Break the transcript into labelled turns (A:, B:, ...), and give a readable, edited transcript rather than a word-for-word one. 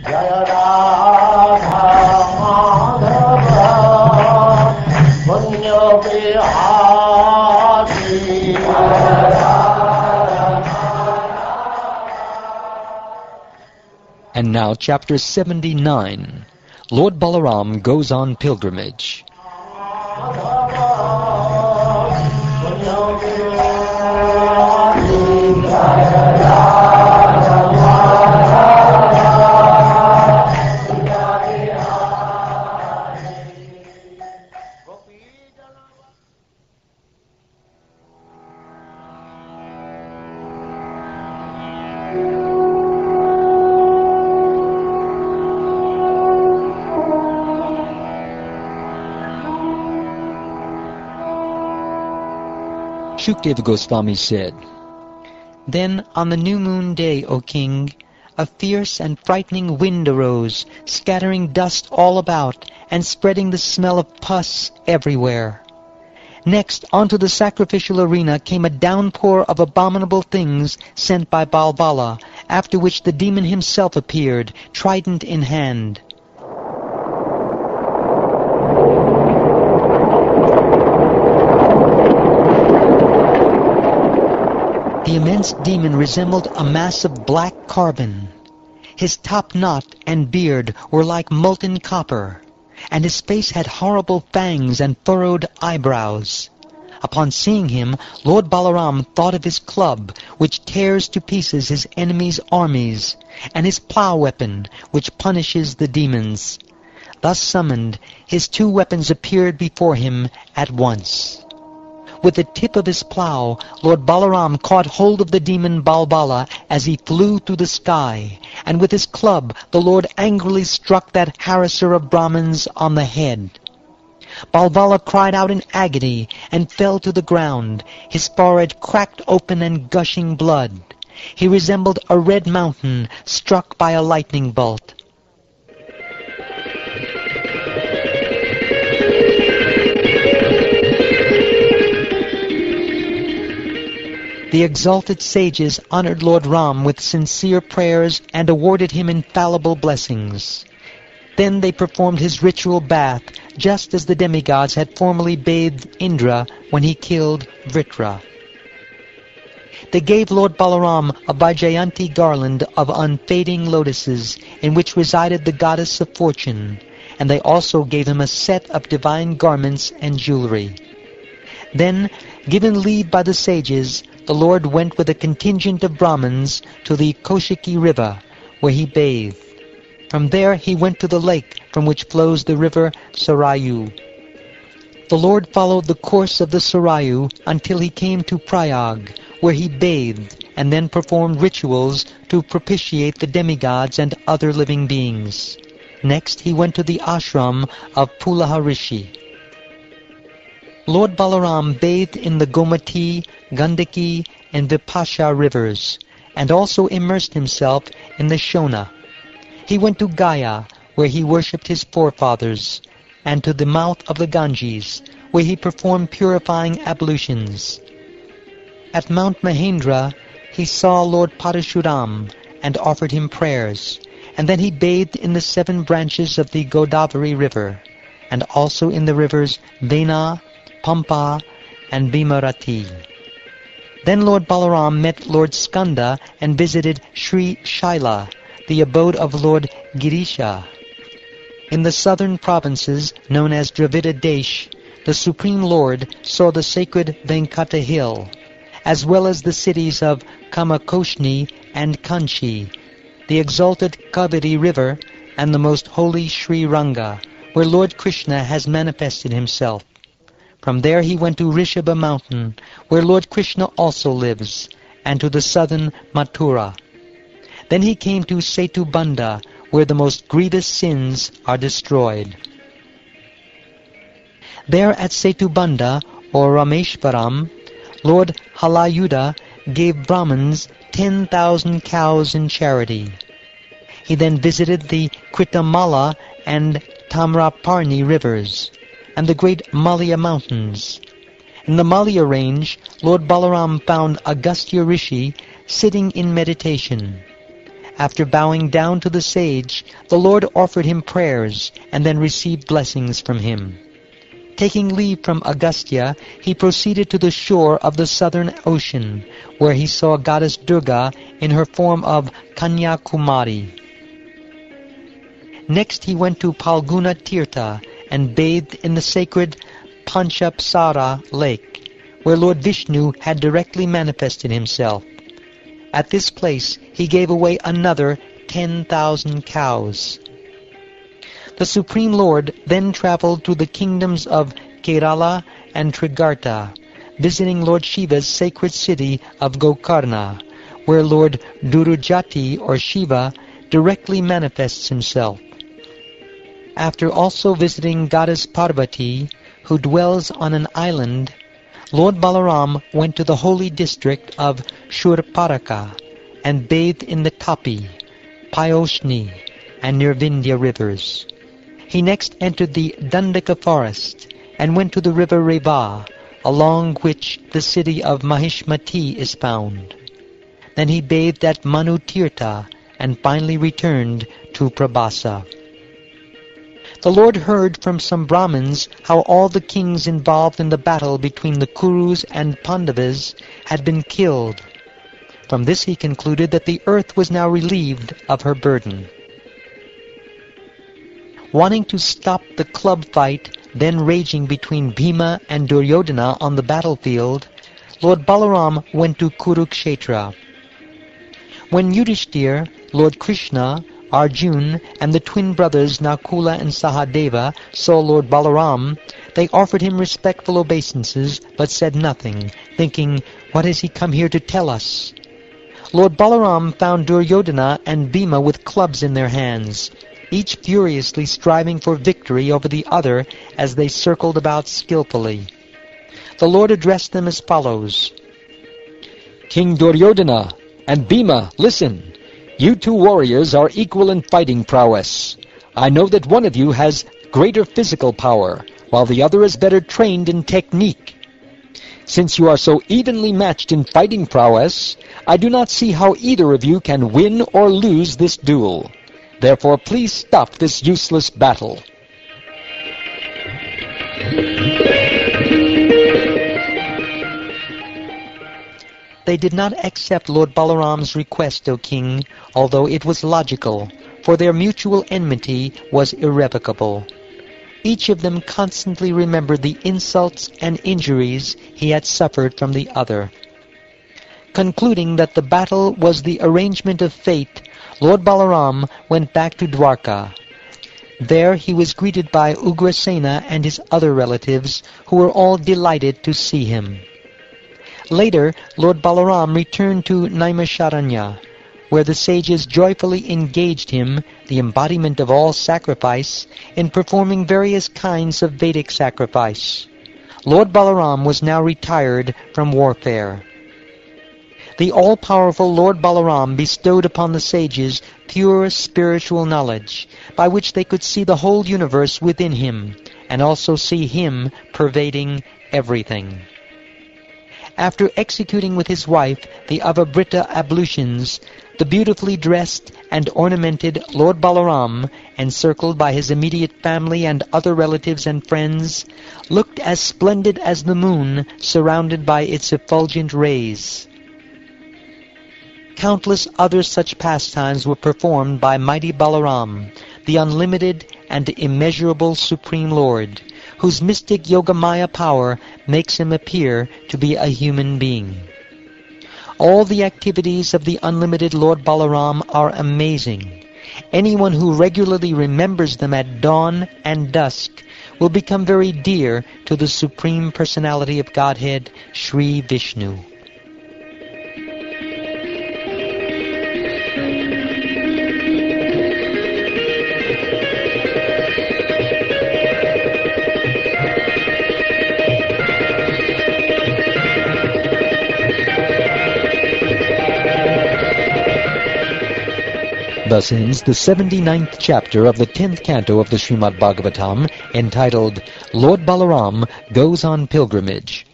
A: Jaya Radha Madhava Punya Bihari.
B: And now chapter 79. Lord Balaram goes on pilgrimage. Shukdev Goswami said, "Then on the new moon day, O king, a fierce and frightening wind arose, scattering dust all about and spreading the smell of pus everywhere. Next, onto the sacrificial arena came a downpour of abominable things sent by Balbala, after which the demon himself appeared, trident in hand. The immense demon resembled a mass of black carbon. His top knot and beard were like molten copper, and his face had horrible fangs and furrowed eyebrows. Upon seeing him, Lord Balaram thought of his club, which tears to pieces his enemies' armies, and his plough weapon, which punishes the demons. Thus summoned, his two weapons appeared before him at once. With the tip of his plough, Lord Balaram caught hold of the demon Balbala as he flew through the sky, and with his club the Lord angrily struck that harasser of Brahmins on the head. Balbala cried out in agony and fell to the ground, his forehead cracked open and gushing blood. He resembled a red mountain struck by a lightning bolt. The exalted sages honored Lord Ram with sincere prayers and awarded him infallible blessings. Then they performed his ritual bath, just as the demigods had formerly bathed Indra when he killed Vritra. They gave Lord Balaram a Vaijayanti garland of unfading lotuses, in which resided the goddess of fortune, and they also gave him a set of divine garments and jewelry. Then, given leave by the sages, the Lord went with a contingent of Brahmins to the Kaushiki river, where he bathed. From there he went to the lake from which flows the river Sarayu. The Lord followed the course of the Sarayu until he came to Prayag, where he bathed and then performed rituals to propitiate the demigods and other living beings. Next he went to the ashram of Pulaha Rishi. Lord Balaram bathed in the Gomati, Gandaki, and Vipasha rivers, and also immersed himself in the Shona. He went to Gaya, where he worshipped his forefathers, and to the mouth of the Ganges, where he performed purifying ablutions. At Mount Mahendra, he saw Lord Parashuram and offered him prayers, and then he bathed in the 7 branches of the Godavari river, and also in the rivers Vena, Pampa, and Bhimarati. Then Lord Balaram met Lord Skanda and visited Sri Shaila, the abode of Lord Girisha. In the southern provinces, known as Dravida Desh, the Supreme Lord saw the sacred Venkata Hill, as well as the cities of Kamakoshni and Kanchi, the exalted Kaveri River, and the most holy Sri Ranga, where Lord Krishna has manifested himself. From there he went to Rishabha mountain, where Lord Krishna also lives, and to the southern Mathura. Then he came to Setubanda, where the most grievous sins are destroyed. There at Setubanda, or Rameshwaram, Lord Halayuda gave Brahmins 10,000 cows in charity. He then visited the Kritamala and Tamraparni rivers, and the great Malya mountains. In the Malya range, Lord Balaram found Agastya Rishi sitting in meditation. After bowing down to the sage, the Lord offered him prayers and then received blessings from him. Taking leave from Agastya, he proceeded to the shore of the southern ocean, where he saw goddess Durga in her form of Kanyakumari. Next he went to Palguna Tirtha and bathed in the sacred Panchapsara lake, where Lord Vishnu had directly manifested himself. At this place he gave away another 10,000 cows. The Supreme Lord then traveled through the kingdoms of Kerala and Trigarta, visiting Lord Shiva's sacred city of Gokarna, where Lord Durujati or Shiva directly manifests himself. After also visiting goddess Parvati, who dwells on an island, Lord Balaram went to the holy district of Shurparaka and bathed in the Tapi, Payoshni, and Nirvindya rivers. He next entered the Dandaka forest and went to the river Reva, along which the city of Mahishmati is found. Then he bathed at Manu Tirtha and finally returned to Prabhasa. The Lord heard from some Brahmins how all the kings involved in the battle between the Kurus and Pandavas had been killed. From this he concluded that the earth was now relieved of her burden. Wanting to stop the club fight then raging between Bhima and Duryodhana on the battlefield, Lord Balaram went to Kurukshetra. When Yudhishthir, Lord Krishna, Arjun, and the twin brothers Nakula and Sahadeva saw Lord Balaram, they offered him respectful obeisances, but said nothing, thinking, "What has he come here to tell us?" Lord Balaram found Duryodhana and Bhima with clubs in their hands, each furiously striving for victory over the other as they circled about skillfully. The Lord addressed them as follows: "King Duryodhana and Bhima, listen. You two warriors are equal in fighting prowess. I know that one of you has greater physical power, while the other is better trained in technique. Since you are so evenly matched in fighting prowess, I do not see how either of you can win or lose this duel. Therefore, please stop this useless battle." They did not accept Lord Balaram's request, O king, although it was logical, for their mutual enmity was irrevocable. Each of them constantly remembered the insults and injuries he had suffered from the other. Concluding that the battle was the arrangement of fate, Lord Balaram went back to Dwarka. There he was greeted by Ugrasena and his other relatives, who were all delighted to see him. Later, Lord Balaram returned to Naimisharanya, where the sages joyfully engaged him, the embodiment of all sacrifice, in performing various kinds of Vedic sacrifice. Lord Balaram was now retired from warfare. The all-powerful Lord Balaram bestowed upon the sages pure spiritual knowledge, by which they could see the whole universe within him, and also see him pervading everything. After executing with his wife the Avabrita ablutions, the beautifully dressed and ornamented Lord Balaram, encircled by his immediate family and other relatives and friends, looked as splendid as the moon surrounded by its effulgent rays. Countless other such pastimes were performed by mighty Balaram, the unlimited and immeasurable Supreme Lord, whose mystic Yogamaya power makes him appear to be a human being. All the activities of the unlimited Lord Balaram are amazing. Anyone who regularly remembers them at dawn and dusk will become very dear to the Supreme Personality of Godhead, Sri Vishnu. Thus ends the 79th chapter of the 10th canto of the Srimad Bhagavatam, entitled Lord Balaram Goes on Pilgrimage.